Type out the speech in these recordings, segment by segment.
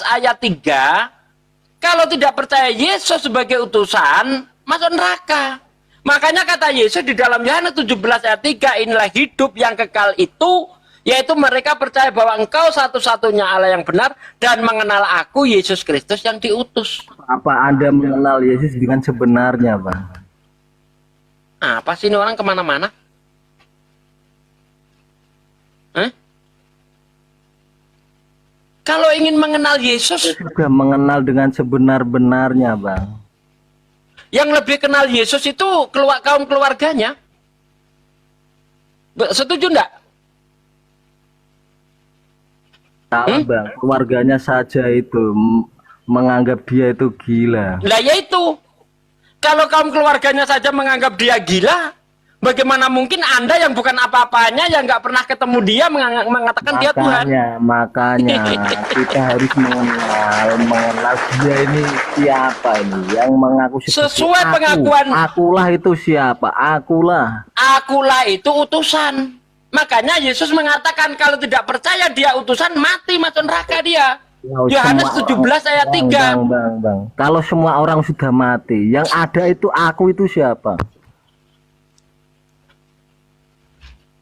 ayat 3, kalau tidak percaya Yesus sebagai utusan, masuk neraka. Makanya kata Yesus di dalam Yohanes 17 ayat 3, inilah hidup yang kekal itu, yaitu mereka percaya bahwa engkau satu-satunya Allah yang benar dan mengenal aku, Yesus Kristus yang diutus. Apa Anda mengenal Yesus dengan sebenarnya, Bang? Apa sih ini orang kemana-mana? Kalau ingin mengenal Yesus, Sudah mengenal dengan sebenar-benarnya, Bang. yang lebih kenal Yesus itu kaum keluarganya. Setuju enggak? Salah, Bang. Keluarganya saja itu menganggap dia itu gila. Lah yaitu, kalau kaum keluarganya saja menganggap dia gila, bagaimana mungkin Anda yang bukan apa-apanya, yang nggak pernah ketemu dia, mengatakan dia Tuhan? Makanya kita harus mengenal dia ini siapa ini, yang mengaku Sesuai aku. pengakuan. Akulah itu siapa? Akulah itu utusan. Makanya Yesus mengatakan kalau tidak percaya dia utusan, mati masuk neraka dia. Yohanes 17 ayat 3. Bang. Kalau semua orang sudah mati, yang ada itu aku itu siapa?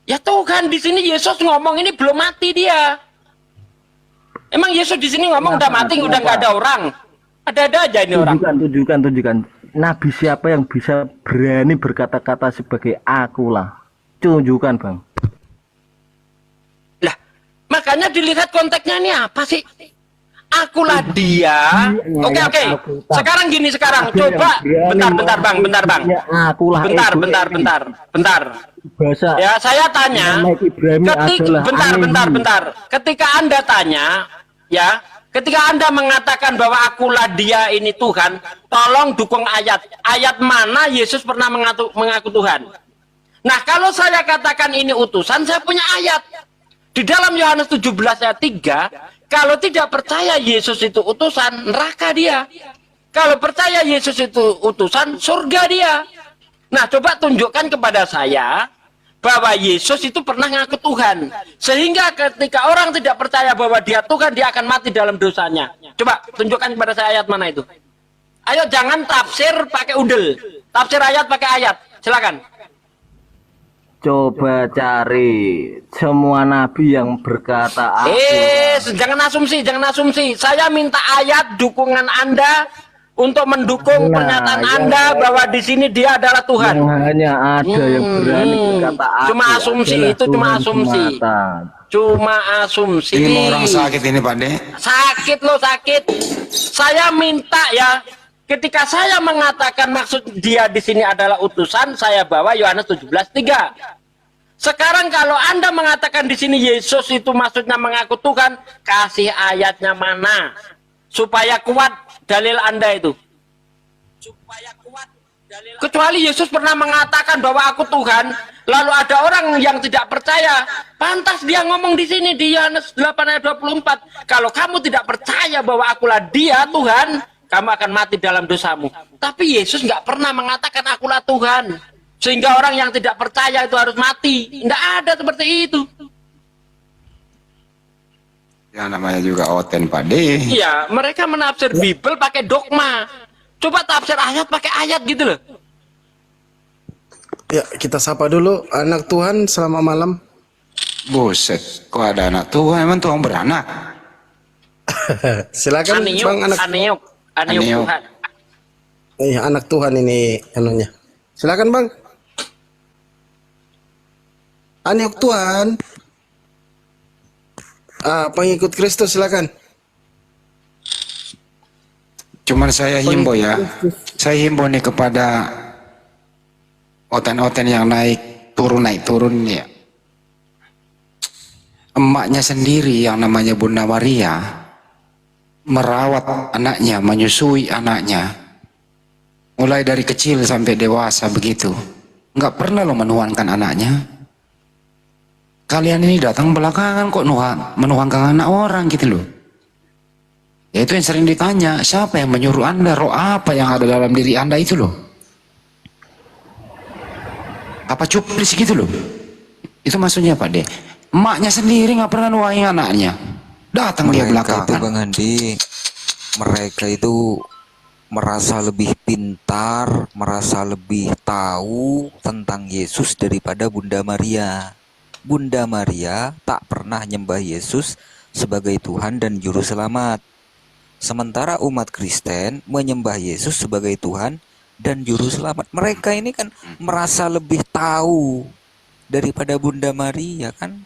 Ya Tuhan, di sini Yesus ngomong ini belum mati dia. Emang Yesus di sini ngomong udah mati, udah nggak ada orang. Ada-ada aja ini orang. Tunjukkan. Nabi siapa yang bisa berani berkata-kata sebagai akulah? Tunjukkan, Bang. Lah, makanya dilihat konteksnya ini apa sih? Akulah dia. Oke. Sekarang gini, coba bentar Bang. Akulah Bentar. Bahasa ya, saya tanya. Bentar. Ketika Anda tanya, ya, ketika Anda mengatakan bahwa akulah dia ini Tuhan, tolong dukung ayat. Ayat mana Yesus pernah mengaku Tuhan? Nah, kalau saya katakan ini utusan, saya punya ayat. Di dalam Yohanes 17 ayat 3, kalau tidak percaya Yesus itu utusan, neraka dia. Kalau percaya Yesus itu utusan, surga dia. Nah, coba tunjukkan kepada saya bahwa Yesus itu pernah ngaku Tuhan. Sehingga ketika orang tidak percaya bahwa dia Tuhan, dia akan mati dalam dosanya. Coba tunjukkan kepada saya ayat mana itu. Ayo, jangan tafsir pakai udel. Tafsir ayat pakai ayat. Silakan. Coba cari semua nabi yang berkata jangan asumsi. Saya minta ayat dukungan Anda untuk mendukung pernyataan Anda bahwa di sini dia adalah Tuhan. Yang hanya ada yang berani berkata cuma asumsi, itu cuma asumsi. Cuma asumsi. Ini orang sakit ini, Pak De. Sakit. Saya minta ya, ketika saya mengatakan maksud dia di sini adalah utusan, saya bawa Yohanes 17:3. Sekarang kalau Anda mengatakan di sini Yesus itu maksudnya mengaku Tuhan, kasih ayatnya mana supaya kuat dalil Anda itu. Kecuali Yesus pernah mengatakan bahwa aku Tuhan, lalu ada orang yang tidak percaya, pantas dia ngomong di sini di Yohanes 8 ayat 24, kalau kamu tidak percaya bahwa akulah dia Tuhan, kamu akan mati dalam dosamu. Tapi Yesus nggak pernah mengatakan akulah Tuhan, sehingga orang yang tidak percaya itu harus mati. Nggak ada seperti itu. Ya namanya juga oten, Pak De. Iya, mereka menafsir Bible pakai dogma. Coba tafsir ayat pakai ayat gitu loh. Ya, kita sapa dulu anak Tuhan, selamat malam. Buset, kok ada anak Tuhan? Emang Tuhan beranak? Silakan Bang, anak Tuhan. Iya, anak Tuhan ini anunya. Silakan Bang. Anak Tuhan. Pengikut Kristus, silakan. Cuman saya himbau ya. Saya himbau nih kepada oten-oten yang naik turun ya. Emaknya sendiri yang namanya Bunda Maria merawat anaknya, menyusui anaknya. Mulai dari kecil sampai dewasa begitu. Nggak pernah lo menuhankan anaknya. Kalian ini datang belakangan kok menuhankan anak orang gitu loh. Ya itu yang sering ditanya, siapa yang menyuruh Anda, roh apa yang ada dalam diri Anda itu loh. Apa cuplis gitu loh. Itu maksudnya Pak De. Emaknya sendiri nggak pernah nuahin anaknya. Datang dia Mereka tuh belakangan. Bang Andi, mereka itu merasa lebih pintar, merasa lebih tahu tentang Yesus daripada Bunda Maria. Bunda Maria tak pernah nyembah Yesus sebagai Tuhan dan Juru Selamat. Sementara umat Kristen menyembah Yesus sebagai Tuhan dan Juru Selamat. Mereka ini kan merasa lebih tahu daripada Bunda Maria, kan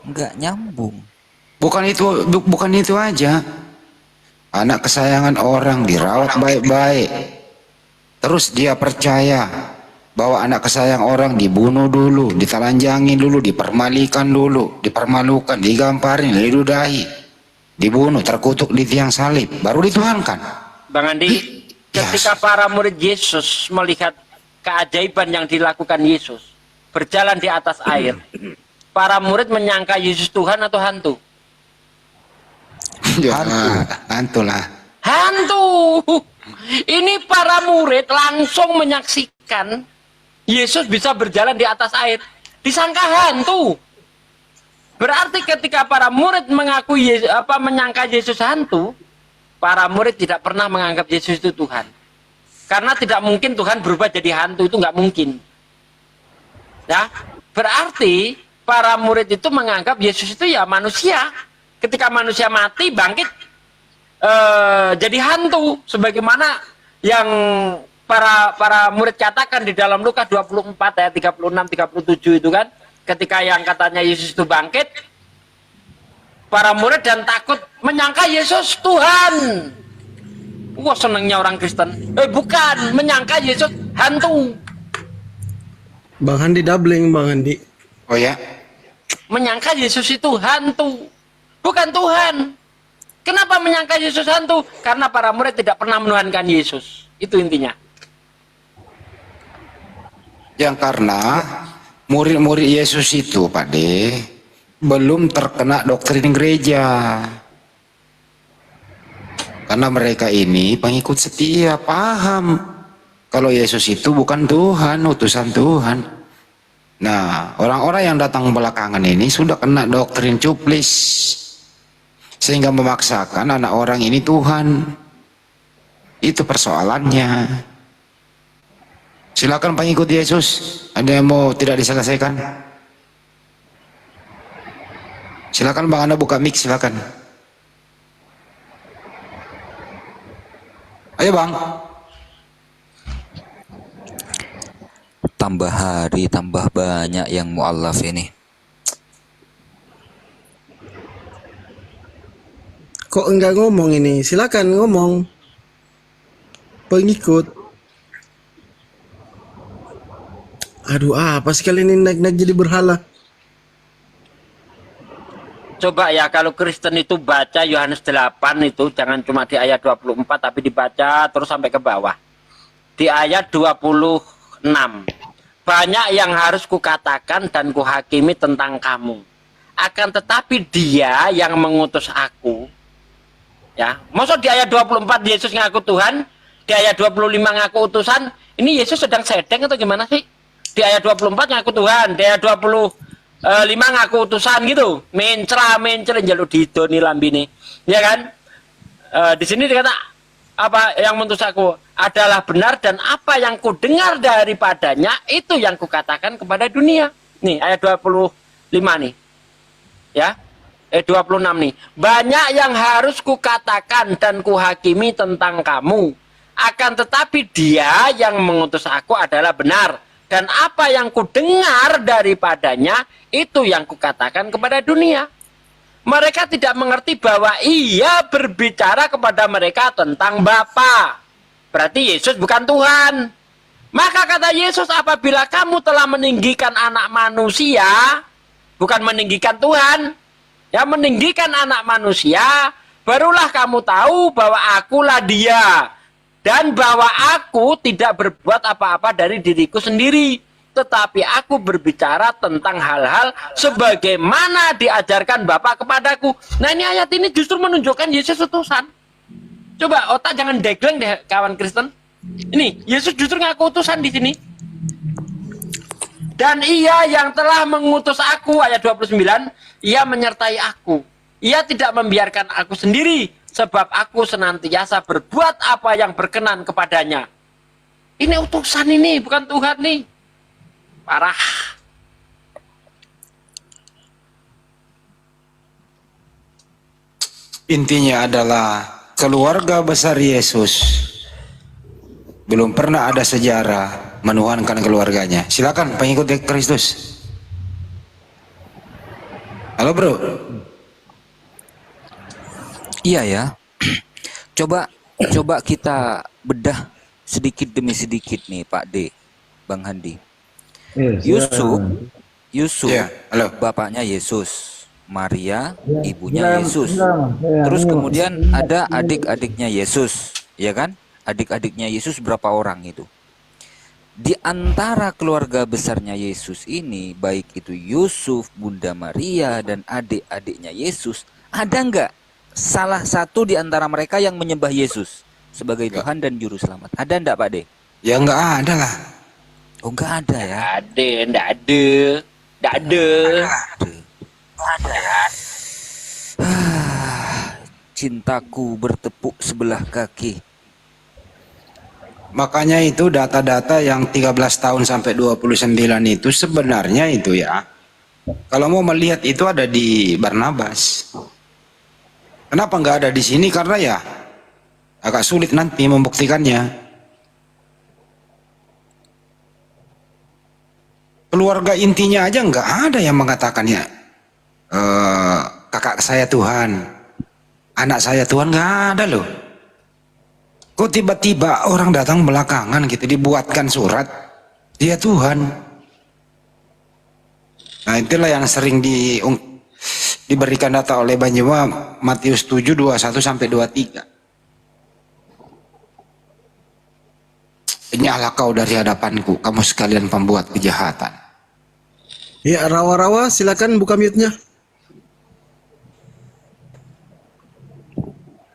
nggak nyambung. Bukan itu aja. Anak kesayangan orang dirawat baik-baik. Terus dia percaya bahwa anak kesayang orang dibunuh dulu, ditelanjangi dulu, dipermalikan dulu, dipermalukan, digamparin, diludahi, dibunuh, terkutuk di tiang salib, baru dituhankan. Bang Andi, ketika para murid Yesus melihat keajaiban yang dilakukan Yesus, berjalan di atas air, para murid menyangka Yesus Tuhan atau hantu? Hantu lah. Hantu. Ini para murid langsung menyaksikan Yesus bisa berjalan di atas air. Disangka hantu. Berarti ketika para murid menyangka Yesus hantu, para murid tidak pernah menganggap Yesus itu Tuhan. Karena tidak mungkin Tuhan berubah jadi hantu, itu nggak mungkin. Ya, berarti para murid itu menganggap Yesus itu ya manusia. Ketika manusia mati, bangkit jadi hantu, sebagaimana yang para murid katakan di dalam Lukas 24 ayat 36-37 itu kan, ketika yang katanya Yesus itu bangkit, para murid dan takut menyangka Yesus Tuhan. Wah, senangnya orang Kristen. Bukan, menyangka Yesus hantu. Bang Andi doubling, Bang Andi. Oh ya? Menyangka Yesus itu hantu, bukan Tuhan. Kenapa menyangka Yesus hantu? Karena para murid tidak pernah menuhankan Yesus. Itu intinya. Yang karena murid-murid Yesus itu, Pak De, belum terkena doktrin gereja. Karena mereka ini pengikut setia, paham kalau Yesus itu bukan Tuhan, utusan Tuhan. Nah, orang-orang yang datang belakangan ini sudah kena doktrin cuplis, sehingga memaksakan anak orang ini Tuhan. Itu persoalannya. Silakan pengikut Yesus, ada yang mau tidak diselesaikan? Silakan Bang, Anda buka mic, silakan. Ayo Bang. Tambah hari tambah banyak yang mu'allaf ini. Kok enggak ngomong ini? Silakan ngomong. Pengikut. Aduh, apa sih kalian ini naik-naik jadi berhala? Coba ya, kalau Kristen itu baca Yohanes 8 itu jangan cuma di ayat 24 tapi dibaca terus sampai ke bawah. Di ayat 26. Banyak yang harus kukatakan dan kuhakimi tentang kamu. Akan tetapi Dia yang mengutus aku. Ya, maksud di ayat 24 Yesus ngaku Tuhan, di ayat 25 ngaku utusan. Ini Yesus sedang sedeng atau gimana sih? Di ayat 24 ngaku Tuhan, di ayat 25 ngaku utusan gitu. Mencela jaluk didoni lambine. Ya kan? Di sini dikata apa yang menurut aku adalah benar dan apa yang ku dengar daripadanya itu yang kukatakan kepada dunia. Nih ayat 25 nih. Ya. 26 nih. Banyak yang harus kukatakan dan kuhakimi tentang kamu. Akan tetapi Dia yang mengutus aku adalah benar. Dan apa yang kudengar daripadanya itu yang kukatakan kepada dunia. Mereka tidak mengerti bahwa Ia berbicara kepada mereka tentang Bapa. Berarti Yesus bukan Tuhan. Maka kata Yesus, apabila kamu telah meninggikan anak manusia, bukan meninggikan Tuhan, ya meninggikan anak manusia, barulah kamu tahu bahwa akulah Dia. Dan bahwa aku tidak berbuat apa-apa dari diriku sendiri. Tetapi aku berbicara tentang hal-hal sebagaimana diajarkan Bapa kepadaku. Nah ini ayat ini justru menunjukkan Yesus utusan. Coba otak jangan degleng deh kawan Kristen. Ini Yesus justru ngaku utusan di sini. Dan Ia yang telah mengutus aku, ayat 29, Ia menyertai aku. Ia tidak membiarkan aku sendiri, sebab aku senantiasa berbuat apa yang berkenan kepadanya. Ini utusan ini, bukan Tuhan nih. Parah. Intinya adalah keluarga besar Yesus belum pernah ada sejarah menuhankan keluarganya. Silakan pengikut Kristus. Halo bro. Iya ya. Coba kita bedah sedikit demi sedikit nih Pak D, Bang Handi. Yusuf, Ya, halo. bapaknya Yesus, Maria, ibunya Yesus. Terus kemudian ada adik-adiknya Yesus, ya kan? Adik-adiknya Yesus berapa orang itu? Di antara keluarga besarnya Yesus ini, baik itu Yusuf, Bunda Maria, dan adik-adiknya Yesus, ada nggak salah satu di antara mereka yang menyembah Yesus sebagai Tuhan dan Juru Selamat? Ada nggak Pak D? Ya nggak ada lah. Oh nggak ada ya? Nggak ada. Cintaku bertepuk sebelah kaki. Makanya itu data-data yang 13 tahun sampai 29 itu sebenarnya itu ya. Kalau mau melihat itu ada di Barnabas. Kenapa nggak ada di sini? Karena ya agak sulit nanti membuktikannya. Keluarga intinya aja nggak ada yang mengatakan ya kakak saya Tuhan, anak saya Tuhan, nggak ada loh. Kok tiba-tiba orang datang belakangan gitu dibuatkan surat dia Tuhan. Nah itulah yang sering diberikan data oleh Banjema Matius 7 21 sampai 23. Nyala kau dari hadapanku, kamu sekalian pembuat kejahatan. Ya, rawa-rawa silakan buka mute-nya.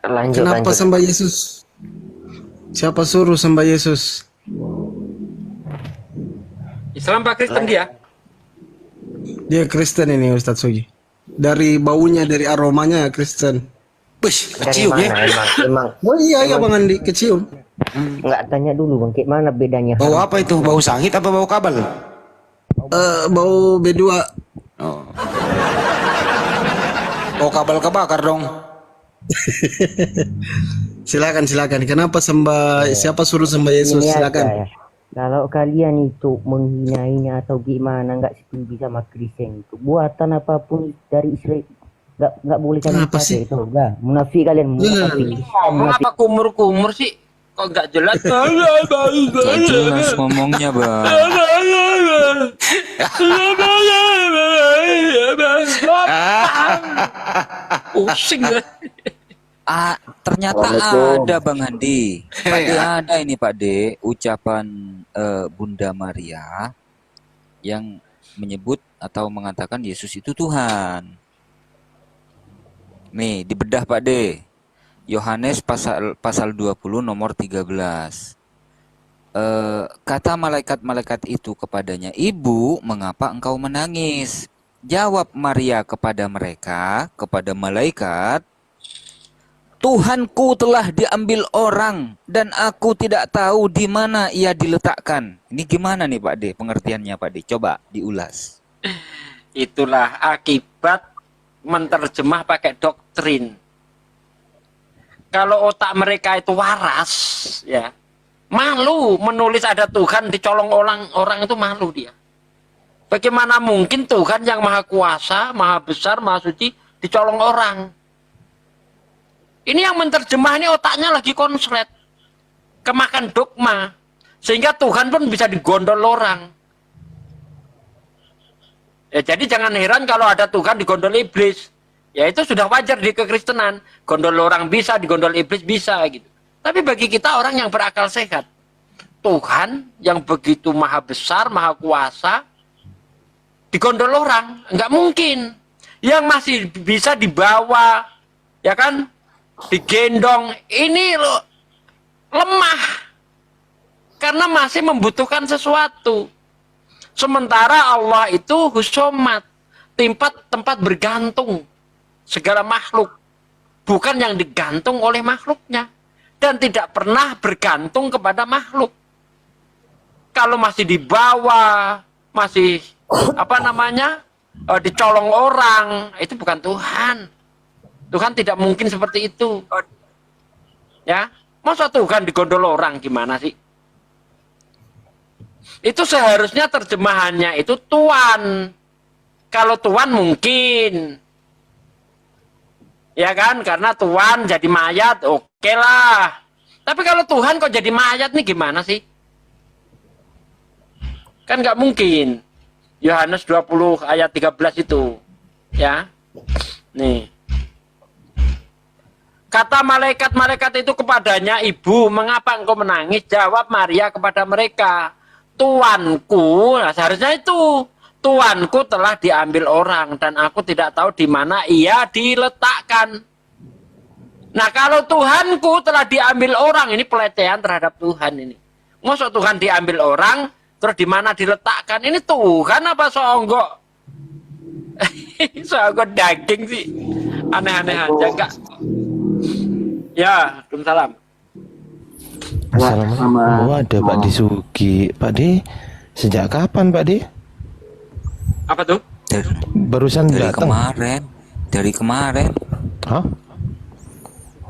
Kenapa sembah Yesus? Siapa suruh sembah Yesus? Islam Pak Kristen dia. Dia Kristen ini Ustadz Sugi. Dari baunya, dari aromanya Kristen. Bus, kecium ya. Emang Oh iya ya Bang Andi, kecium. nggak tanya dulu bang, kayak mana bedanya? Bau apa itu? Bau sangit apa bau kabel? Bau B2. Oh. Bau kabel kebakar dong. Silakan. Kenapa siapa suruh sembah Yesus? Ini Silakan. aja ya. Kalau kalian itu menghinainya atau gimana, nggak setuju sama Kristen itu, buatan apapun dari Israel nggak boleh kalian Kenapa sih? pakai itu. Nggak, munafik kalian, munafik. Ngomong apa kumur-kumur sih? Kok nggak jelas? Gak jelas ngomongnya bang. Pusing gue. Ternyata ada Bang Handi. Pak D ada ini Pak D, ucapan Bunda Maria yang menyebut atau mengatakan Yesus itu Tuhan. Nih dibedah Pak D. Yohanes pasal 20 nomor 13. Kata malaikat-malaikat itu kepadanya, "Ibu, mengapa engkau menangis?" Jawab Maria kepada mereka, kepada malaikat, "Tuhanku telah diambil orang dan aku tidak tahu di mana ia diletakkan." Ini gimana nih Pak D pengertiannya Pak D? Coba diulas. Itulah akibat menerjemah pakai doktrin. Kalau otak mereka itu waras, ya malu menulis ada Tuhan dicolong orang itu malu dia. Bagaimana mungkin Tuhan yang maha kuasa, maha besar, maha suci dicolong orang? Ini yang menerjemah ini otaknya lagi konslet, kemakan dogma, sehingga Tuhan pun bisa digondol orang. Ya, jadi jangan heran kalau ada Tuhan digondol iblis. Ya itu sudah wajar di kekristenan. Gondol orang bisa, digondol iblis bisa gitu. Tapi bagi kita orang yang berakal sehat, Tuhan yang begitu maha besar, maha kuasa, digondol orang, nggak mungkin. Yang masih bisa dibawa, ya kan, digendong, ini loh lemah. Karena masih membutuhkan sesuatu. Sementara Allah itu husomat, tempat bergantung. segala makhluk, bukan yang digantung oleh makhluknya, dan tidak pernah bergantung kepada makhluk. Kalau masih dibawa, masih dicolong orang, itu bukan Tuhan. Tuhan tidak mungkin seperti itu. Ya, masa Tuhan digondol orang gimana sih? Itu seharusnya terjemahannya itu Tuhan. Kalau Tuhan mungkin, ya kan, karena Tuhan jadi mayat, oke lah. Tapi kalau Tuhan kok jadi mayat nih gimana sih? Kan nggak mungkin. Yohanes 20 ayat 13 itu, ya. Nih. Kata malaikat-malaikat itu kepadanya, "Ibu, mengapa engkau menangis?" Jawab Maria kepada mereka, "Tuanku," nah seharusnya itu, "Tuanku telah diambil orang dan aku tidak tahu di mana ia diletakkan." Nah, kalau Tuhanku telah diambil orang, ini pelecehan terhadap Tuhan ini. Maksud Tuhan diambil orang, terus di mana diletakkan? Ini Tuhan apa songgok? Songgok daging sih. Aneh-aneh aja, enggak? Ya, Waalaikumsalam. Assalamualaikum. Oh, ada Pak Disugi. Pak D, sejak kapan Pak D? Apa tuh? Barusan Dari datang. kemarin. Hah?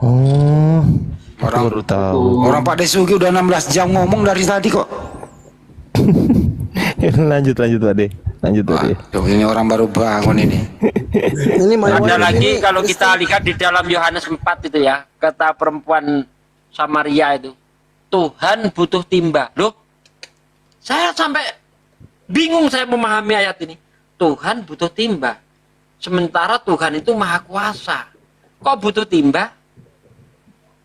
Oh, Orang baru tahu. Orang Pak Desugi udah 16 jam ngomong dari tadi kok. lanjut Pak D. Lanjut Pak D. Waduh, ini orang baru bangun ini. Ini Ada lagi ini kalau kita lihat di dalam Yohanes 4 itu ya, kata perempuan Samaria itu, Tuhan butuh timba. Loh, saya sampai bingung saya memahami ayat ini. Tuhan butuh timba. Sementara Tuhan itu maha kuasa. Kok butuh timba?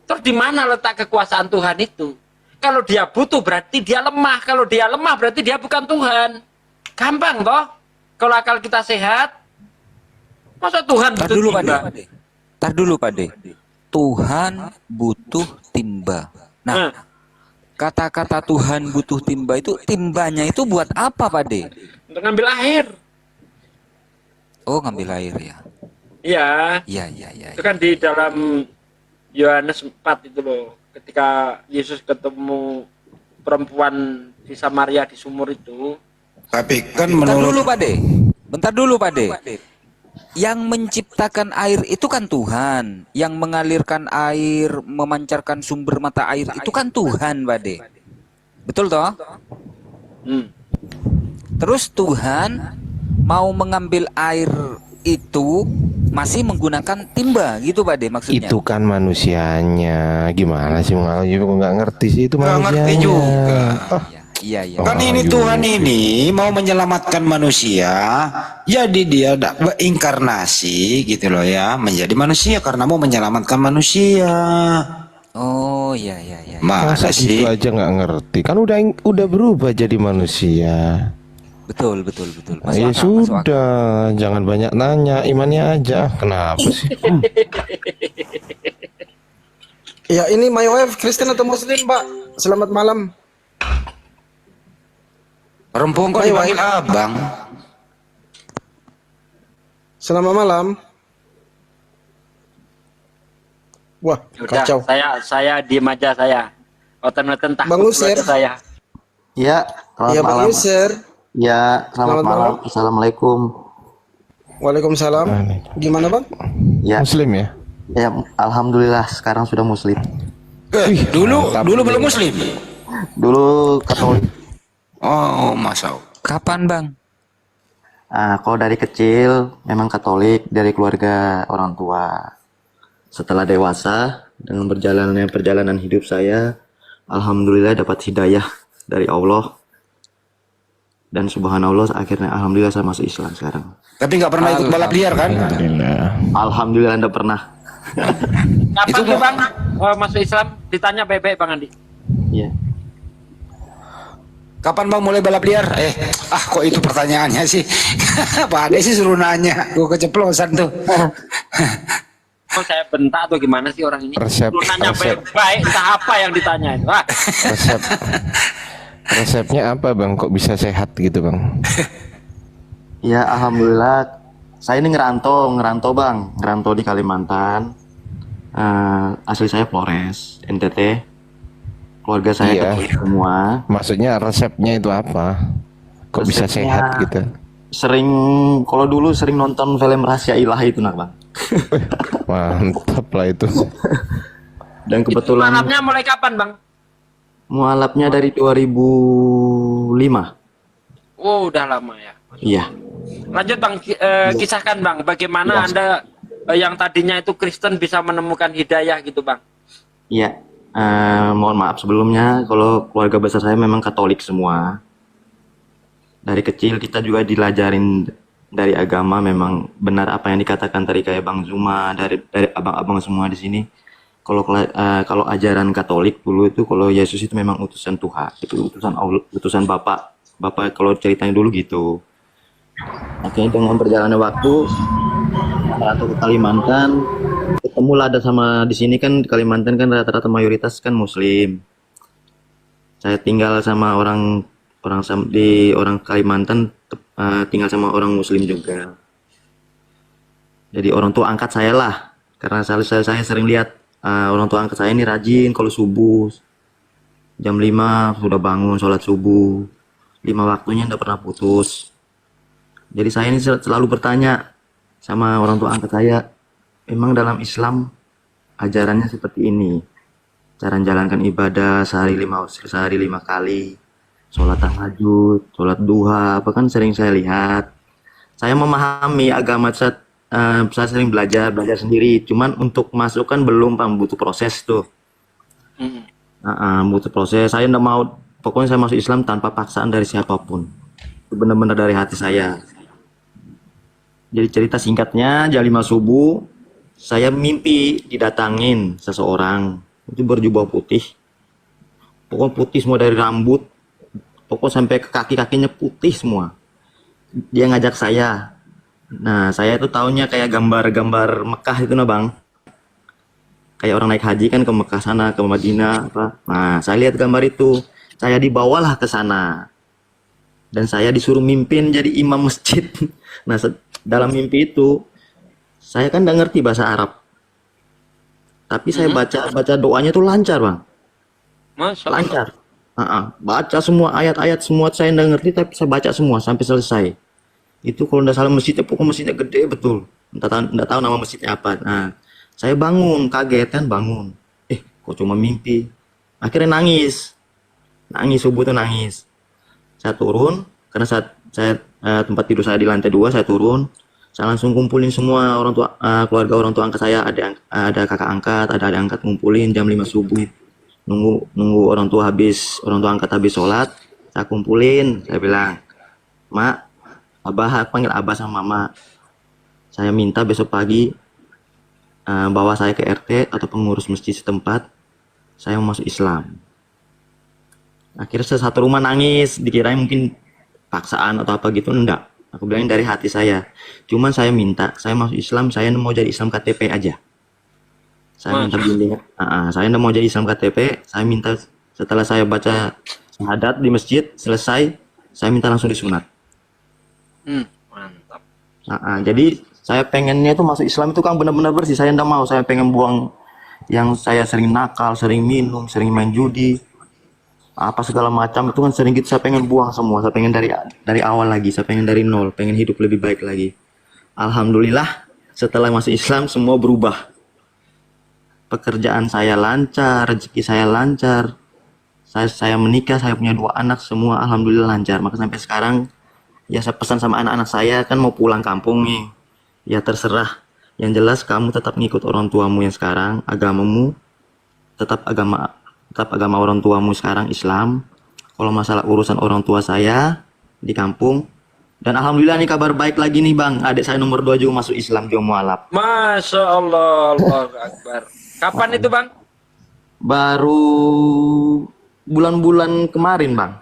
Terus di mana letak kekuasaan Tuhan itu? Kalau dia butuh berarti dia lemah. Kalau dia lemah berarti dia bukan Tuhan. Gampang toh? Kalau akal kita sehat, masa Tuhan Tar butuh dulu timba? Pak De. Tuhan butuh timba. Nah, kata-kata Tuhan butuh timba itu, timbanya itu buat apa Pak De? Untuk ngambil air. Oh, ngambil air ya. Iya. Iya. Itu kan di dalam Yohanes 4 itu loh. Ketika Yesus ketemu perempuan di Samaria di sumur itu. Tapi kan Bentar menurut dulu Pak De. Yang menciptakan air itu kan Tuhan. Yang mengalirkan air, memancarkan sumber mata air itu kan Tuhan Pak De. Betul toh? Terus Tuhan mau mengambil air itu masih menggunakan timba gitu Pak De maksudnya. Itu kan manusianya. Gimana sih nggak ngerti sih itu nggak manusianya. ngerti juga. Iya. Kan Oh, ini iya. Tuhan ini mau menyelamatkan manusia, jadi dia berinkarnasi gitu loh ya, menjadi manusia karena mau menyelamatkan manusia. Oh iya. Masa Masa sih? gitu aja nggak ngerti? Kan udah berubah jadi manusia. Betul. Ya sudah, jangan banyak nanya, imannya aja. Kenapa sih? Ya, ini my wife Kristen atau Muslim, Pak? Selamat malam. Perempuan kok dipanggil abang? Selamat malam. Wah, Udah, kacau. saya diem aja saya. Oten-oten takut Bang Usir. keluarga saya. Ya, selamat Ya, Bang malam. Yusir. Ya, selamat Selamat malam. malam. Assalamualaikum. Waalaikumsalam. Gimana, Bang? Ya, Muslim ya? ya, alhamdulillah sekarang sudah muslim. Dulu belum muslim. Dulu Katolik. Oh, masa. Kapan Bang? Kalau dari kecil memang Katolik dari keluarga orang tua. Setelah dewasa dengan perjalanan hidup saya, alhamdulillah dapat hidayah dari Allah. Dan subhanallah akhirnya alhamdulillah saya masuk Islam sekarang. Tapi nggak pernah ikut balap liar kan? Alhamdulillah. Alhamdulillah Anda pernah. Kapan Itu tuh Bang masuk Islam? Ditanya baik-baik Bang Andi. Iya. Kapan bang mulai balap liar? Kok itu pertanyaannya sih? Pak Ade sih suruh nanya, gue keceplosan tuh. Oh, saya bentak atau gimana sih orang ini? Resep. Lu nanya baik-baik, entah apa yang ditanyain. Wah, Resepnya apa Bang? Kok bisa sehat gitu Bang? Ya alhamdulillah Saya ini ngerantau bang, ngerantau di Kalimantan. Asli saya Flores, NTT. Keluarga saya Iya. Katolik semua. Maksudnya resepnya itu apa? Kok bisa Resepnya sehat gitu? sering, kalau dulu sering nonton film Rahasia Ilahi itu nah bang. Mantap lah itu. Dan Itu kebetulan mualafnya mulai kapan, Bang? mualafnya dari 2005. Oh, udah lama ya. Iya. Lanjut, Bang. Kisahkan, Bang, bagaimana Anda yang tadinya itu Kristen bisa menemukan hidayah gitu, Bang. Iya. Mohon maaf sebelumnya, kalau keluarga besar saya memang Katolik semua. Dari kecil kita juga dilajarin dari agama, memang benar apa yang dikatakan tadi kayak Bang Zuma, dari abang-abang semua di sini. Kalau ajaran Katolik dulu itu, kalau Yesus itu memang utusan Tuhan, itu utusan Allah, utusan Bapak. Bapak kalau ceritanya dulu gitu. Akhirnya dengan berjalannya waktu, merantau ke Kalimantan, ketemulah ada sama di sini kan, di Kalimantan kan rata-rata mayoritas kan Muslim. Saya tinggal sama orang Kalimantan, tinggal sama orang Muslim juga. Jadi orang tua angkat saya lah, karena saya sering lihat orang tua angkat saya ini rajin kalau subuh jam 5 sudah bangun sholat subuh, 5 waktunya tidak pernah putus. Jadi saya ini selalu bertanya sama orang tua angkat saya, memang dalam Islam ajarannya seperti ini, cara menjalankan ibadah sehari 5 kali, sholat tahajud, sholat duha, apa kan sering saya lihat. Saya memahami agama, saya sering belajar sendiri, cuman untuk masuk kan belum, Pak, butuh proses tuh. Butuh proses. Saya nggak mau, pokoknya saya masuk Islam tanpa paksaan dari siapapun. Itu benar-benar dari hati saya. Jadi cerita singkatnya, jam 5 subuh, saya mimpi didatangin seseorang, itu berjubah putih. Pokoknya putih semua dari rambut, pokoknya sampai ke kaki-kakinya putih semua. Dia ngajak saya. Nah, saya itu taunya kayak gambar-gambar Mekah itu nah bang. Kayak orang naik haji kan ke Mekah sana, ke Madinah apa. Nah, saya lihat gambar itu, saya dibawalah ke sana. Dan saya disuruh mimpin jadi imam masjid. Nah, dalam mimpi itu, saya kan nggak ngerti bahasa Arab. Tapi saya baca doanya tuh lancar bang. Masya Allah. Lancar. Baca semua ayat-ayat semua, saya nggak ngerti tapi saya baca semua sampai selesai. Itu kalau nggak salah masjidnya, pokoknya masjidnya gede betul. Nggak tahu nama masjidnya apa. Nah, saya bangun, kaget kan bangun. Kok cuma mimpi. Akhirnya nangis. Subuh tuh nangis. Saya turun, karena saya tempat tidur saya di lantai 2, saya turun. Saya langsung kumpulin semua orang tua, keluarga orang tua angkat saya, ada kakak angkat, ada adik angkat, kumpulin jam 5 subuh. Nunggu orang tua angkat habis sholat, saya kumpulin, saya bilang, Mak, Abah, panggil Abah sama Mama. Saya minta besok pagi bawa saya ke RT atau pengurus masjid setempat, saya mau masuk Islam. Akhirnya satu rumah nangis, dikirain mungkin paksaan atau apa gitu, enggak. Aku bilangin dari hati saya. Cuman saya minta, saya masuk Islam, saya mau jadi Islam KTP aja. Saya minta bimbingan. Saya mau jadi Islam KTP, saya minta setelah saya baca syahadat di masjid, selesai, saya minta langsung disunat. Mantap. Jadi saya pengennya itu masuk Islam itu kan benar-benar bersih. Saya enggak mau, saya pengen buang yang saya sering nakal, sering minum, sering main judi, apa segala macam itu kan sering gitu. Saya pengen buang semua. Saya pengen dari awal lagi. Saya pengen dari nol. Pengen hidup lebih baik lagi. Alhamdulillah setelah masuk Islam semua berubah. Pekerjaan saya lancar, rezeki saya lancar. Saya menikah, saya punya 2 anak, semua alhamdulillah lancar. Maka sampai sekarang ya saya pesan sama anak-anak saya kan mau pulang kampung nih. Ya terserah. Yang jelas kamu tetap ngikut orang tuamu yang sekarang, agamamu tetap agama orang tuamu sekarang Islam. Kalau masalah urusan orang tua saya di kampung, dan alhamdulillah nih kabar baik lagi nih bang, adik saya nomor 2 juga masuk Islam, juga mualaf. Masya Allah, Allahu Akbar. Kapan itu bang? Baru bulan-bulan kemarin bang.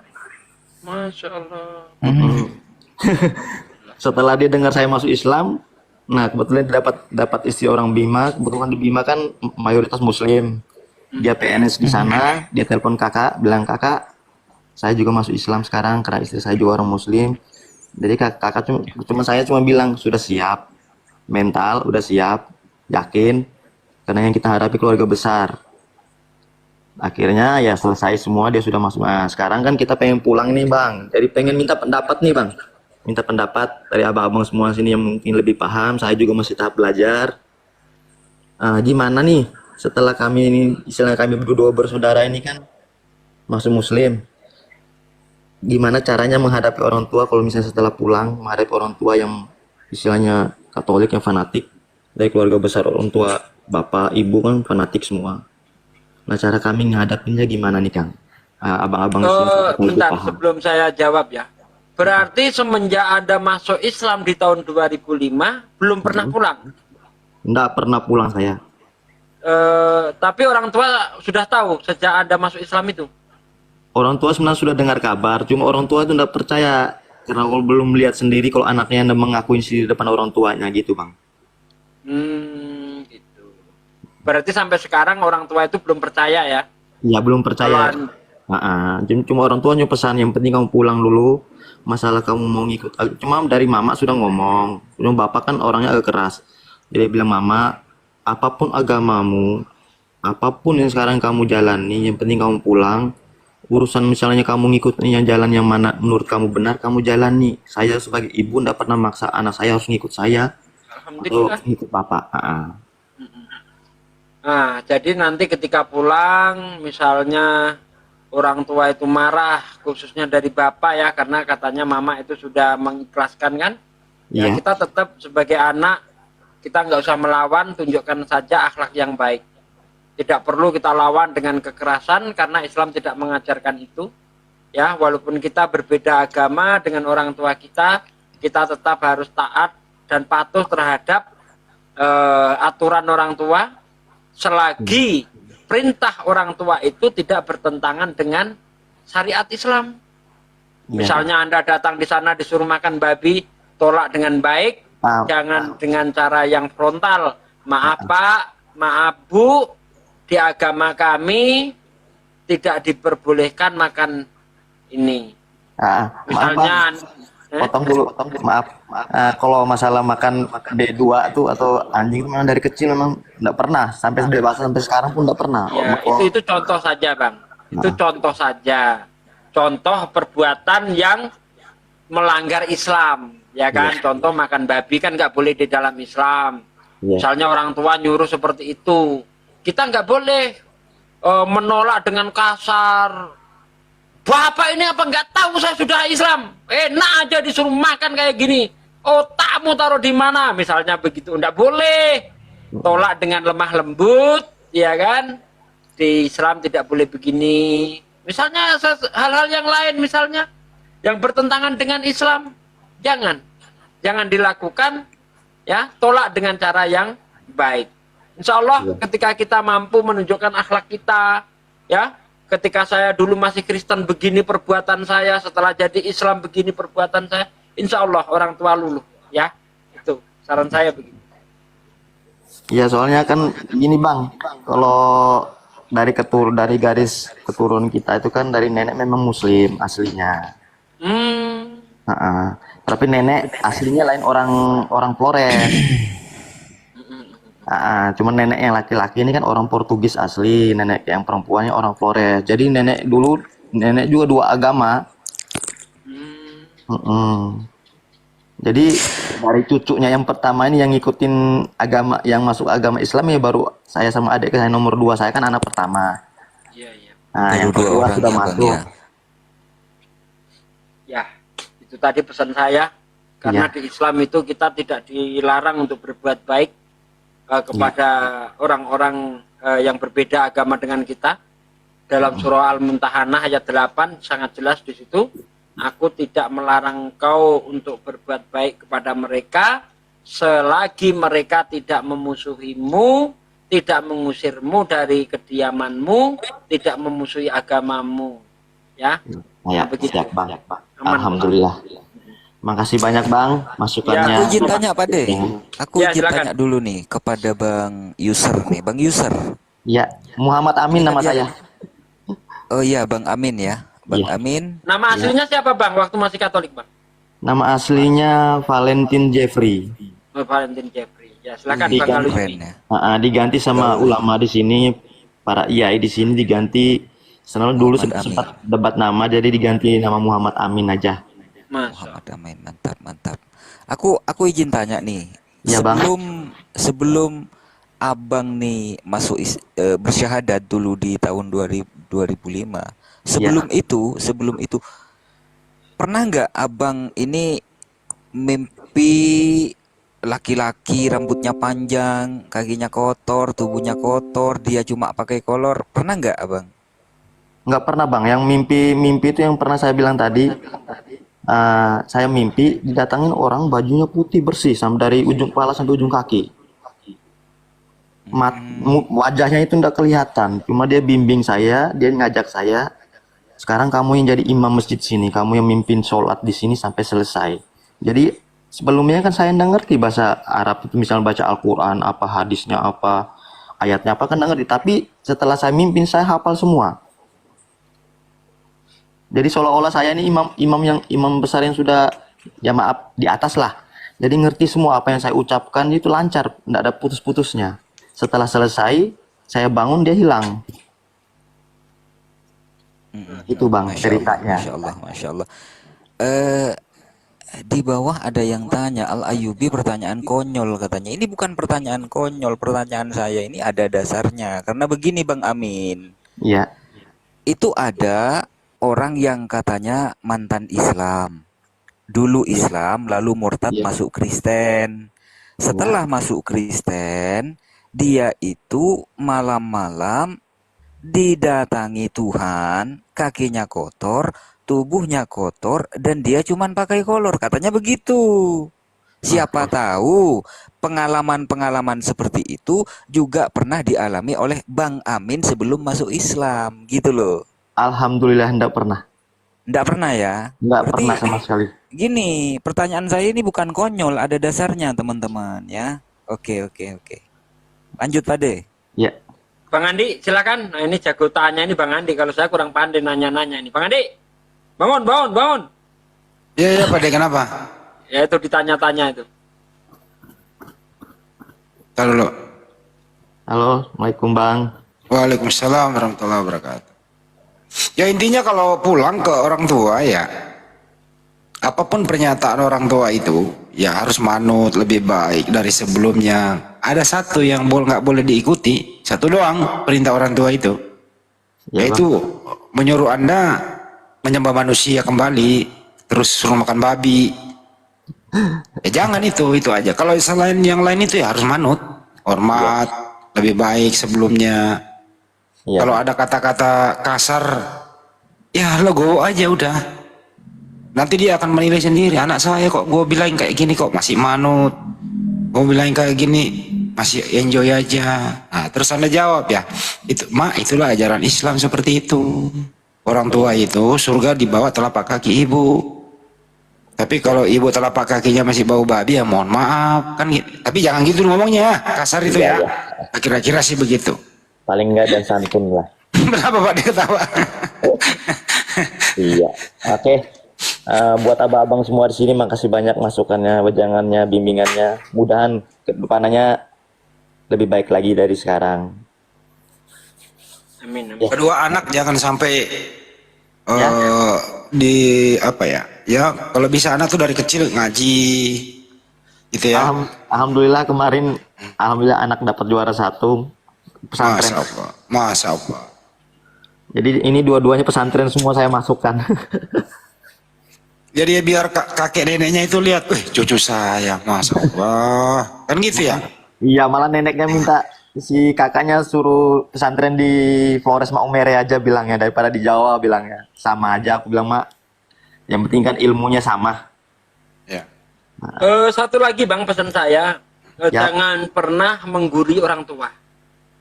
Masya Allah. Setelah dia dengar saya masuk Islam, nah kebetulan dia dapat istri orang Bima. Kebetulan di Bima kan mayoritas Muslim. Dia PNS di sana, dia telepon kakak, bilang kakak, saya juga masuk Islam sekarang karena istri saya juga orang Muslim. Jadi kakak saya cuma bilang sudah siap. mental udah siap, yakin, karena yang kita hadapi keluarga besar. Akhirnya ya selesai semua, dia sudah masuk. Nah, sekarang kan kita pengen pulang nih bang, jadi pengen minta pendapat nih bang, minta pendapat dari abang-abang semua sini yang mungkin lebih paham. Saya juga masih tahap belajar. Gimana nih setelah kami ini, istilahnya kami berdua bersaudara ini kan masuk muslim, gimana caranya menghadapi orang tua kalau misalnya setelah pulang menghadapi orang tua yang istilahnya Katolik yang fanatik, dari keluarga besar orang tua bapak ibu kan fanatik semua. Nah cara kami menghadapinya gimana nih Kang? Abang-abang bentar sebelum saya jawab ya, berarti semenjak Anda masuk Islam di tahun 2005 belum pernah pulang? Enggak pernah pulang saya. Tapi orang tua sudah tahu sejak Anda masuk Islam itu? Orang tua sebenarnya sudah dengar kabar, cuma orang tua itu enggak percaya karena kalau belum melihat sendiri kalau anaknya mengakuin di depan orang tuanya gitu bang. Gitu. Berarti sampai sekarang orang tua itu belum percaya ya? Ya belum percaya. Cuma orang tuanya pesan yang penting kamu pulang dulu. Masalah kamu mau ngikut, cuma dari mama sudah ngomong, cuma bapak kan orangnya agak keras. Jadi bilang mama, apapun agamamu, apapun yang sekarang kamu jalani, yang penting kamu pulang. Urusan misalnya kamu ngikut yang jalan yang mana menurut kamu benar, kamu jalani. Saya sebagai ibu tidak pernah maksa anak saya harus ngikut saya atau ngikut bapak. Nah, jadi nanti ketika pulang, misalnya orang tua itu marah, khususnya dari bapak ya, karena katanya mama itu sudah mengikhlaskan kan? Ya kita tetap sebagai anak, kita nggak usah melawan, tunjukkan saja akhlak yang baik. Tidak perlu kita lawan dengan kekerasan karena Islam tidak mengajarkan itu. Ya, walaupun kita berbeda agama dengan orang tua kita tetap harus taat dan patuh terhadap aturan orang tua selagi perintah orang tua itu tidak bertentangan dengan syariat Islam. Misalnya Anda datang di sana disuruh makan babi, tolak dengan baik, jangan dengan cara yang frontal. Maaf Pak, maaf Bu, di agama kami tidak diperbolehkan makan ini. Misalnya, potong dulu, maaf. Kalau masalah makan D2 tuh atau anjing itu memang dari kecil memang enggak pernah, sampai dewasa sampai sekarang pun enggak pernah. Ya, itu contoh saja Bang. Itu contoh saja. Contoh perbuatan yang melanggar Islam, ya kan? Contoh makan babi kan nggak boleh di dalam Islam. Misalnya orang tua nyuruh seperti itu. Kita nggak boleh menolak dengan kasar. Bapak ini apa nggak tahu saya sudah Islam? Enak aja disuruh makan kayak gini. Otakmu taruh di mana? Misalnya begitu. Nggak boleh. Tolak dengan lemah lembut, ya kan? Di Islam tidak boleh begini. Misalnya hal-hal yang lain, misalnya yang bertentangan dengan Islam, jangan dilakukan. Ya, tolak dengan cara yang baik. Insya Allah ketika kita mampu menunjukkan akhlak kita, ya, ketika saya dulu masih Kristen begini perbuatan saya, setelah jadi Islam begini perbuatan saya, insya Allah orang tua luluh, ya, itu saran saya begitu. Ya soalnya kan gini bang, kalau dari garis keturunan kita itu kan dari nenek memang Muslim aslinya. Tapi nenek aslinya lain orang Flores. Cuman nenek yang laki-laki ini kan orang Portugis asli, nenek yang perempuannya orang Flores. Jadi nenek juga dua agama. Jadi dari cucunya yang pertama ini yang ngikutin agama, yang masuk agama Islam ya baru saya sama adik saya nomor 2, saya kan anak pertama. Yang kedua sudah masuk. Ya, itu tadi pesan saya. Karena di Islam itu kita tidak dilarang untuk berbuat baik kepada orang-orang yang berbeda agama dengan kita. Dalam surah Al-Mumtahanah ayat 8 sangat jelas di situ, aku tidak melarang kau untuk berbuat baik kepada mereka selagi mereka tidak memusuhimu, tidak mengusirmu dari kediamanmu, tidak memusuhi agamamu. Ya, begitu. Siap, Bang. Alhamdulillah. Makasih banyak Bang masukannya. Aku izin tanya Pak De. Aku izin silakan. tanya dulu nih kepada Bang User nih. Bang User. Ya, Muhammad Amin nama saya. Oh iya, Bang Amin ya. Bang Amin. Nama aslinya siapa Bang waktu masih Katolik Bang? Nama aslinya Valentin Jeffrey. Oh, Valentin Jeffrey. Ya, silakan Di Bang kan- Alwi. Keren ya. diganti sama ulama di sini, para IAI di sini diganti. Sebenarnya dulu Muhammad sempat debat nama, jadi diganti nama Muhammad Amin aja. Masya. Muhammad Amin, mantap, mantap. Aku izin tanya nih, Ya, Bang. sebelum abang nih masuk bersyahadat dulu di tahun 2005. Sebelum itu pernah nggak abang ini mimpi laki-laki rambutnya panjang, kakinya kotor, tubuhnya kotor, dia cuma pakai kolor? Pernah nggak abang? Nggak pernah Bang, yang mimpi itu yang pernah saya bilang tadi. Saya mimpi didatangin orang bajunya putih bersih dari ujung kepala sampai ujung kaki. Wajahnya itu nggak kelihatan, cuma dia bimbing saya, dia ngajak saya. Sekarang kamu yang jadi imam masjid sini, kamu yang mimpin sholat di sini sampai selesai. Jadi sebelumnya kan saya nggak ngerti bahasa Arab itu, misalnya baca Al-Quran, apa hadisnya apa, ayatnya apa kan nggak ngerti. Tapi setelah saya mimpin saya hafal semua. Jadi seolah-olah saya ini imam besar yang sudah, ya maaf, di atas lah. Jadi ngerti semua apa yang saya ucapkan itu lancar, tidak ada putus-putusnya. Setelah selesai, saya bangun dia hilang. Itu Bang ceritanya. Masya Allah, Masya Allah. Di bawah ada yang tanya, Al Ayubi pertanyaan konyol katanya. Ini bukan pertanyaan konyol, pertanyaan saya ini ada dasarnya. Karena begini Bang Amin, Iya, itu ada orang yang katanya mantan Islam. Dulu Islam, lalu murtad masuk Kristen. Setelah masuk Kristen, dia itu malam-malam didatangi Tuhan, kakinya kotor, tubuhnya kotor, dan dia cuman pakai kolor. Katanya begitu. Siapa tahu pengalaman-pengalaman seperti itu juga pernah dialami oleh Bang Amin sebelum masuk Islam, gitu loh. alhamdulillah enggak pernah. Nggak pernah ya? Enggak Berarti pernah sama sekali. gini, pertanyaan saya ini bukan konyol, ada dasarnya teman-teman ya. Oke. Lanjut Pade. Ya. Bang Andi, silakan. Nah, ini jago tanya ini Bang Andi. Kalau saya kurang pandai nanya-nanya ini. Bang Andi, bangun. Iya, Pak De, kenapa? Ya itu ditanya-tanya itu. Halo, lo. Halo, Assalamualaikum Bang. Waalaikumsalam warahmatullahi wabarakatuh. Ya intinya kalau pulang ke orang tua ya, apapun pernyataan orang tua itu, ya harus manut lebih baik dari sebelumnya. Ada satu yang nggak boleh diikuti, satu doang perintah orang tua itu, Ya, yaitu menyuruh Anda menyembah manusia kembali, terus suruh makan babi. Ya jangan itu aja. Kalau selain yang lain itu ya harus manut, hormat, lebih baik sebelumnya. Ya. Kalau ada kata-kata kasar, ya legowo aja udah. Nanti dia akan menilai sendiri. Anak saya kok gue bilang kayak gini kok masih manut. Gue bilang kayak gini masih enjoy aja. Nah, terus Anda jawab ya, itulah ajaran Islam seperti itu. Orang tua itu surga di bawah telapak kaki ibu. Tapi kalau ibu telapak kakinya masih bau babi ya mohon maaf kan gitu. Tapi jangan gitu ngomongnya, kasar itu ya. Kira-kira sih begitu. Paling enggak dan santun lah. Berapa Pak dia ketawa? Iya. Oke. Buat abang-abang semua di sini makasih banyak masukannya, wejangannya, bimbingannya. Mudahan kedepannya lebih baik lagi dari sekarang. Amin. Kedua anak jangan sampai Ya. di apa ya? Ya kalau bisa anak tuh dari kecil ngaji, gitu ya. Alhamdulillah kemarin, alhamdulillah anak dapat juara 1 pesantren. Masa apa? Jadi ini dua-duanya pesantren semua saya masukkan. Jadi biar kakek neneknya itu lihat, cucu saya, masa Allah, kan gitu ya? Iya, malah neneknya minta si kakaknya suruh pesantren di Flores Maumere aja bilangnya daripada di Jawa bilangnya. Sama aja aku bilang, Mak. Yang penting kan ilmunya sama. Ya. Satu lagi Bang pesan saya, Ya. jangan pernah menggurui orang tua.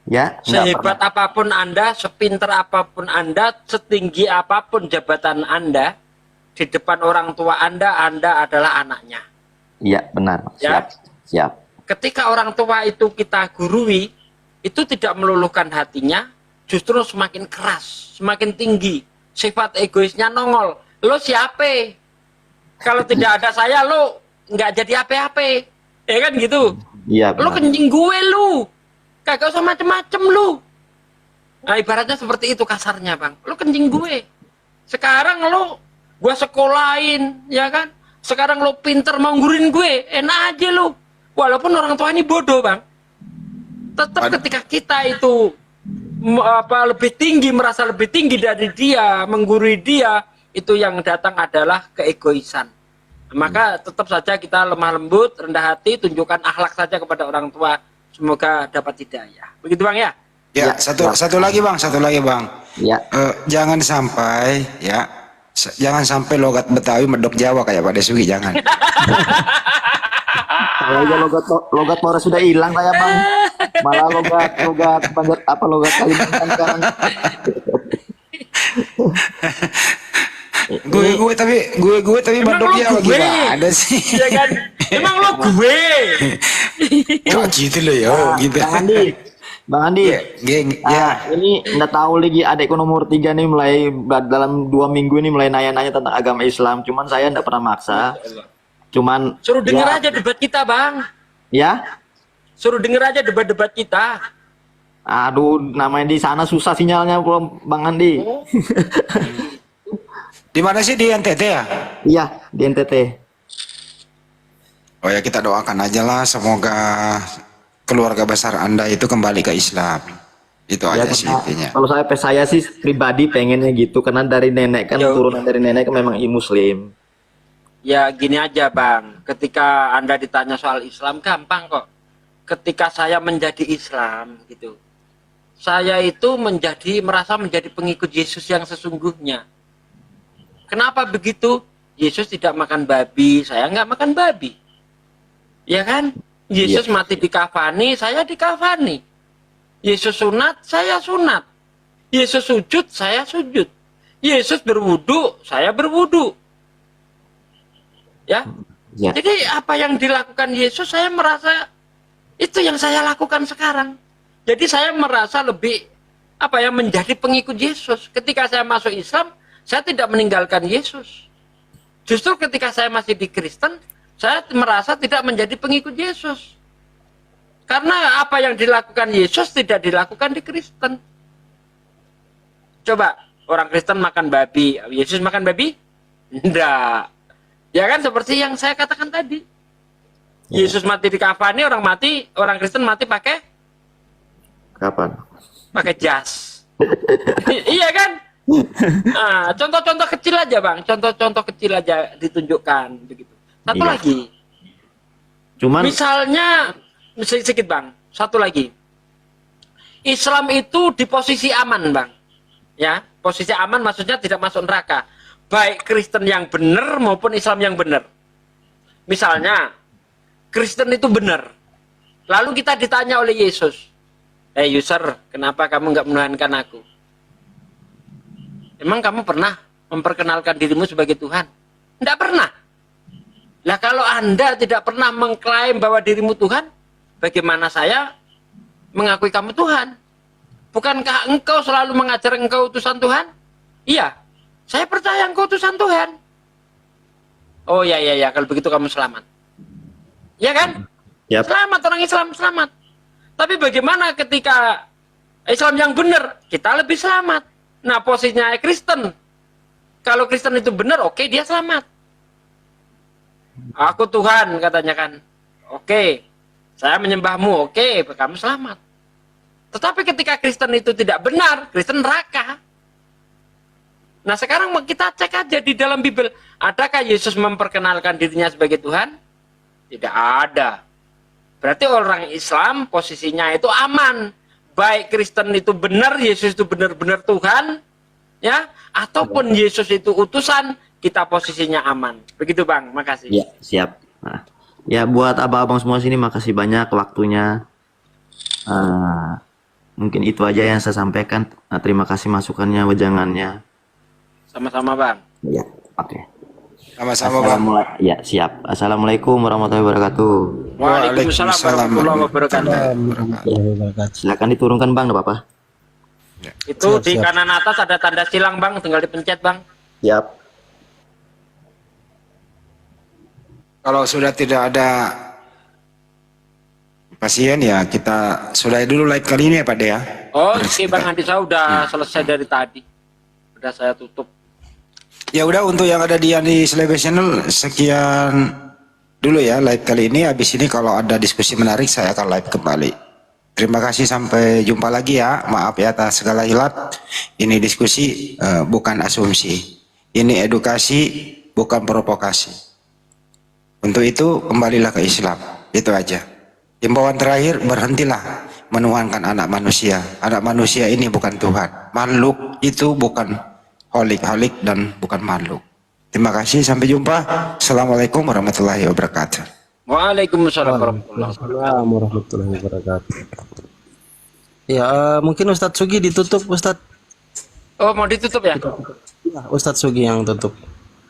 Ya, nggak Sehebat pernah. apapun Anda, sepinter apapun Anda, setinggi apapun jabatan Anda, di depan orang tua Anda adalah anaknya. Iya, benar. Ya. Siap. Ketika orang tua itu kita gurui, itu tidak meluluhkan hatinya, justru semakin keras, semakin tinggi. Sifat egoisnya nongol. Lo siapa? Kalau tidak ada saya, lo nggak jadi apa-apa. Ya kan gitu. Iya, Lu benar. kencing gue lu. Kagak usah macem-macem lu. Nah, ibaratnya seperti itu kasarnya, Bang. Lu kencing gue. Sekarang lu gua sekolahin, ya kan? Sekarang lu pinter mau nggurin gue. Enak aja lu. Walaupun orang tua ini bodoh, Bang. Tetap ketika kita itu lebih tinggi, merasa lebih tinggi dari dia, menggurui dia, itu yang datang adalah keegoisan. Maka tetap saja kita lemah lembut, rendah hati, tunjukkan akhlak saja kepada orang tua. Semoga dapat hidayah. Begitu Bang ya? Ya, satu lagi Bang, satu lagi Bang. Ya. Jangan sampai ya, jangan sampai logat Betawi medok Jawa kayak Pak Desugi, jangan. Kalau aja logat Mora sudah hilang kayak Bang. Malah logat Banjar apa logat Kalimantan sekarang. gue tapi Emang medok lo Jawa gue? gimana sih? Ya kan? Emang lo gue? Kok gitu loh ya, gitu. Bang Andi, Geng, ini nggak tahu lagi adekku nomor 3 nih mulai dalam 2 minggu ini mulai nanya-nanya tentang agama Islam. Cuman saya nggak pernah maksa. Cuman Suruh denger ya, aja debat kita, Bang. ya. Suruh denger aja debat-debat kita. Aduh, namanya di sana susah sinyalnya, Bang Andi. di mana sih, di NTT ya? Iya, di NTT. Oh ya, kita doakan aja lah, semoga keluarga besar Anda itu kembali ke Islam. Itu Ya, aja sih intinya. kalau saya sih pribadi pengennya gitu karena dari nenek kan Yo. turunan dari nenek kan memang Muslim. Ya gini aja, Bang. Ketika Anda ditanya soal Islam, gampang kok. Ketika saya menjadi Islam, gitu. Saya itu merasa menjadi pengikut Yesus yang sesungguhnya. Kenapa begitu? Yesus tidak makan babi, saya nggak makan babi. Ya kan? Yesus mati dikafani, saya dikafani. Yesus sunat, saya sunat. Yesus sujud, saya sujud. Yesus berwudu, saya berwudu. Ya. Ya. Jadi apa yang dilakukan Yesus, saya merasa itu yang saya lakukan sekarang. Jadi saya merasa lebih menjadi pengikut Yesus. Ketika saya masuk Islam, saya tidak meninggalkan Yesus. Justru ketika saya masih di Kristen, saya merasa tidak menjadi pengikut Yesus. Karena apa yang dilakukan Yesus tidak dilakukan di Kristen. Coba, orang Kristen makan babi, Yesus makan babi? Enggak. Ya kan seperti yang saya katakan tadi. Yesus mati di kafani, orang Kristen mati pakai jas. Iya kan? Nah, contoh-contoh kecil aja, Bang. Contoh-contoh kecil aja ditunjukkan begitu. Satu Iya. lagi. Cuman Misalnya sedikit, Bang. Satu lagi. Islam itu di posisi aman, Bang. Ya, posisi aman maksudnya tidak masuk neraka. Baik Kristen yang benar maupun Islam yang benar. Misalnya, Kristen itu benar. Lalu kita ditanya oleh Yesus, user, kenapa kamu nggak menuhankan aku? Emang kamu pernah memperkenalkan dirimu sebagai Tuhan? Tidak pernah. Lah kalau Anda tidak pernah mengklaim bahwa dirimu Tuhan, bagaimana saya mengakui kamu Tuhan? Bukankah engkau selalu mengajar engkau utusan Tuhan? Iya, saya percaya engkau utusan Tuhan. Oh ya, kalau begitu kamu selamat. Ya kan? Yap. Selamat, orang Islam selamat. Tapi bagaimana ketika Islam yang benar, kita lebih selamat. Nah, posisinya Kristen. Kalau Kristen itu benar, oke, dia selamat. Aku Tuhan, katanya kan. Oke, saya menyembahmu, oke, kamu selamat. Tetapi ketika Kristen itu tidak benar, Kristen neraka. Nah, sekarang kita cek aja di dalam Bible, adakah Yesus memperkenalkan dirinya sebagai Tuhan? Tidak ada. Berarti orang Islam posisinya itu aman. Baik Kristen itu benar, Yesus itu benar-benar Tuhan, ya, ataupun Yesus itu utusan, kita posisinya aman. Begitu, Bang. Makasih. ya, siap. Nah, ya buat abang-abang semua sini makasih banyak waktunya. Mungkin itu aja yang saya sampaikan. Terima kasih masukannya, wejangannya. Sama-sama, Bang. Ya, oke. Sama-sama Bang. Ya, siap. Assalamualaikum warahmatullahi wabarakatuh. Waalaikumsalam warahmatullahi wabarakatuh. Silakan diturunkan Bang, enggak apa-apa. Itu di kanan atas ada tanda silang, Bang, tinggal dipencet, Bang. Siap. Kalau sudah tidak ada pasien ya kita sudahi dulu live kali ini ya Pak De ya. Oh, oke Bang Andi, saya udah selesai dari tadi. Udah saya tutup. Ya udah, untuk yang ada di Andi Slebe Channel sekian dulu ya live kali ini. Habis ini kalau ada diskusi menarik saya akan live kembali. Terima kasih, sampai jumpa lagi ya. Maaf ya atas segala hilat. Ini diskusi bukan asumsi. Ini edukasi bukan provokasi. Untuk itu kembalilah ke Islam. Itu aja. Himbauan terakhir, berhentilah menuhankan anak manusia. Anak manusia ini bukan Tuhan. Makhluk itu bukan holik dan bukan makhluk. Terima kasih, sampai jumpa. Assalamualaikum warahmatullahi wabarakatuh. Waalaikumsalam warahmatullahi wabarakatuh. Ya, mungkin Ustadz Sugi ditutup, Ustadz. Oh, mau ditutup ya? Ya, Ustadz Sugi yang tutup.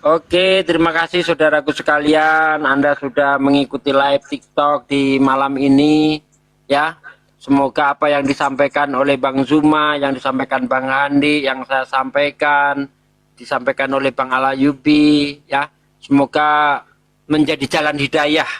Oke, terima kasih saudaraku sekalian. Anda sudah mengikuti live TikTok di malam ini, ya. Semoga apa yang disampaikan oleh Bang Zuma, yang disampaikan Bang Andi, yang saya sampaikan, disampaikan oleh Bang Alayubi, ya. Semoga menjadi jalan hidayah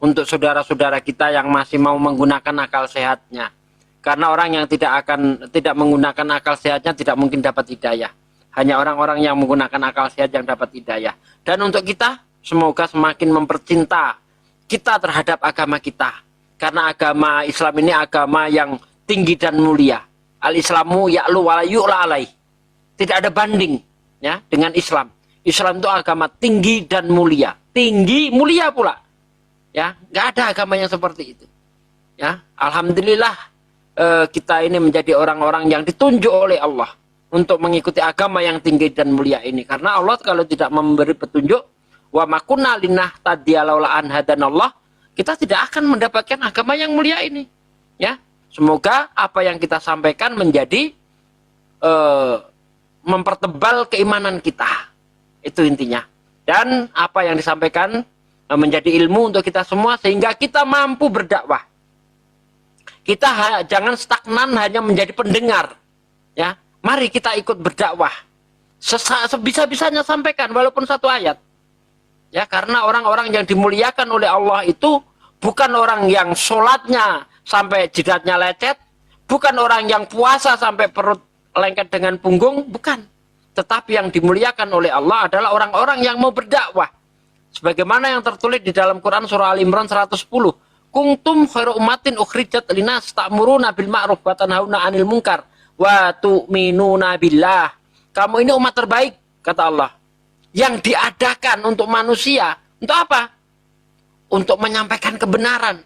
untuk saudara-saudara kita yang masih mau menggunakan akal sehatnya. Karena orang yang tidak menggunakan akal sehatnya tidak mungkin dapat hidayah. Hanya orang-orang yang menggunakan akal sehat yang dapat hidayah. Dan untuk kita, semoga semakin mempercinta kita terhadap agama kita. Karena agama Islam ini agama yang tinggi dan mulia. Al-Islamu ya'lu wa la yu'la alaih. Tidak ada banding ya dengan Islam. Islam itu agama tinggi dan mulia. Tinggi, mulia pula. Ya, nggak ada agama yang seperti itu. Ya, alhamdulillah kita ini menjadi orang-orang yang ditunjuk oleh Allah untuk mengikuti agama yang tinggi dan mulia ini. Karena Allah kalau tidak memberi petunjuk, wa ma kunna linahtadiya laula an hadanallah, kita tidak akan mendapatkan agama yang mulia ini. Ya, semoga apa yang kita sampaikan menjadi mempertebal keimanan kita. Itu intinya. Dan apa yang disampaikan menjadi ilmu untuk kita semua sehingga kita mampu berdakwah. Kita jangan stagnan hanya menjadi pendengar. Ya, mari kita ikut berdakwah. Sebisa-bisanya sampaikan walaupun satu ayat. Ya, karena orang-orang yang dimuliakan oleh Allah itu bukan orang yang sholatnya sampai jidatnya lecet, bukan orang yang puasa sampai perut lengket dengan punggung, bukan. Tetapi yang dimuliakan oleh Allah adalah orang-orang yang mau berdakwah. Sebagaimana yang tertulis di dalam Quran surah Al-Imran 110. Kuntum khairu ummatin ukhrijat linas ta'muruna bil ma'ruf wa tanhauna 'anil munkar wa tu'minuna billah. Kamu ini umat terbaik, kata Allah. Yang diadakan untuk manusia, untuk apa? Untuk menyampaikan kebenaran.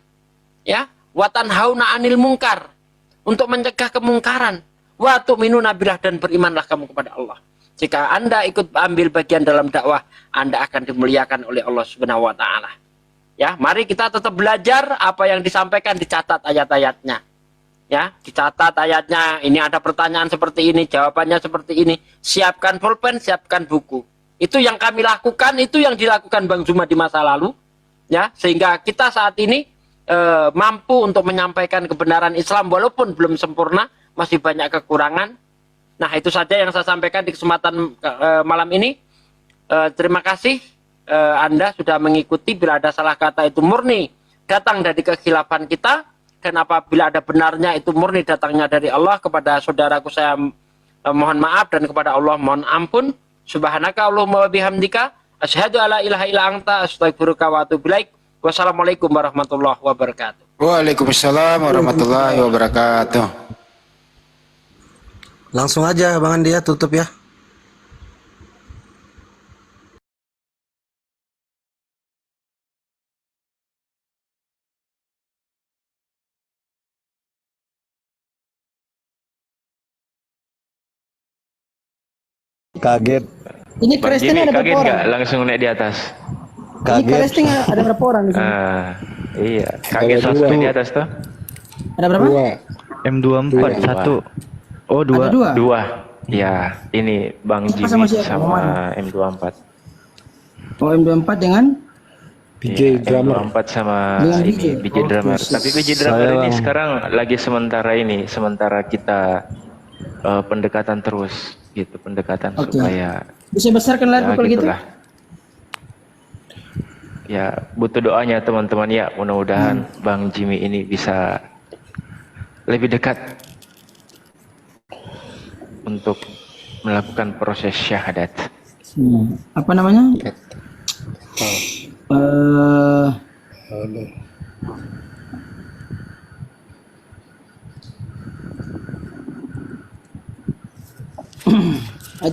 Ya, wa tanhauna 'anil munkar, untuk mencegah kemungkaran. Wa tu'minuna billah, dan berimanlah kamu kepada Allah. Jika Anda ikut ambil bagian dalam dakwah, Anda akan dimuliakan oleh Allah Subhanahu wa taala. Ya, mari kita tetap belajar apa yang disampaikan, dicatat ayat-ayatnya. Ya, dicatat ayatnya. Ini ada pertanyaan seperti ini, jawabannya seperti ini. Siapkan pulpen, siapkan buku. Itu yang kami lakukan, itu yang dilakukan Bang Zuma di masa lalu. Ya, sehingga kita saat ini mampu untuk menyampaikan kebenaran Islam walaupun belum sempurna, masih banyak kekurangan. Nah, itu saja yang saya sampaikan di kesempatan malam ini. Terima kasih Anda sudah mengikuti. Bila ada salah kata itu murni datang dari kekhilafan kita, dan apabila ada benarnya itu murni datangnya dari Allah. Kepada saudaraku saya mohon maaf, dan kepada Allah mohon ampun. Subhanaka Allahumma wa bihamdika asyhadu alla ilaha illa anta astaghfiruka wa atubu ilaik. Wassalamualaikum warahmatullahi wabarakatuh. Waalaikumsalam warahmatullahi wabarakatuh. Langsung aja Bang Andi ya, tutup ya. Kaget. Ini Kristen ada berapa orang? Langsung naik di atas. Ini Kristen ada berapa orang di sini? Iya, kaget satu di atas tuh. Ada berapa? M24 satu. Oh, dua. Ada dua. Ya, ini Bang Jimmy sama M24. Oh, M24 dengan BJ Drummer. M24 sama ini BJ Drummer. Tapi BJ Drummer ini sekarang lagi sementara kita pendekatan terus gitu, pendekatan supaya bisa besarkan lagi kalau gitu. Ya, butuh doanya teman-teman ya. Mudah-mudahan Bang Jimmy ini bisa lebih dekat untuk melakukan proses syahadat. Apa namanya?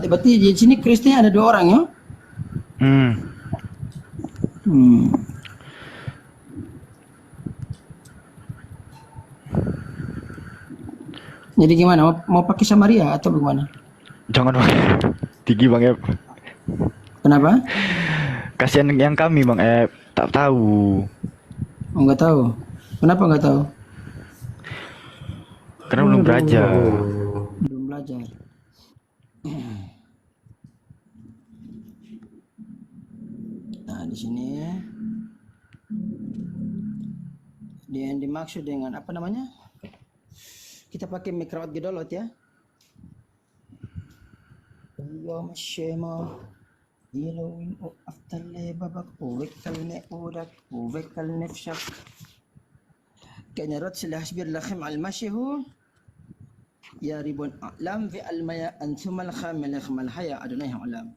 Berarti di sini Kristen ada 2 orang ya? Jadi gimana? Mau pakai Samaria atau bagaimana? Jangan Bang. Tinggi Bang Ep. Kenapa? Kasihan yang kami Bang Ep. Tak tahu. Oh, nggak tahu. Kenapa nggak tahu? Karena belum belajar. Belum belajar. Nah, di sini dia yang dimaksud dengan apa namanya? Kita pakai mikrawat gedolot ya. Yom shema yelowin o aftale babak uwek kalne udak uwek kalne fshak كان رد الهشبير لخم على المشيه يا ريبون أعلام في المياه أن ثم الخام لخم الحياة أدنيه أعلام.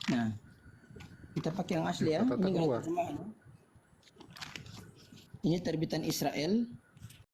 Nah, kita pakai yang asli ya. Ini terjemahan. Ini terbitan Israel.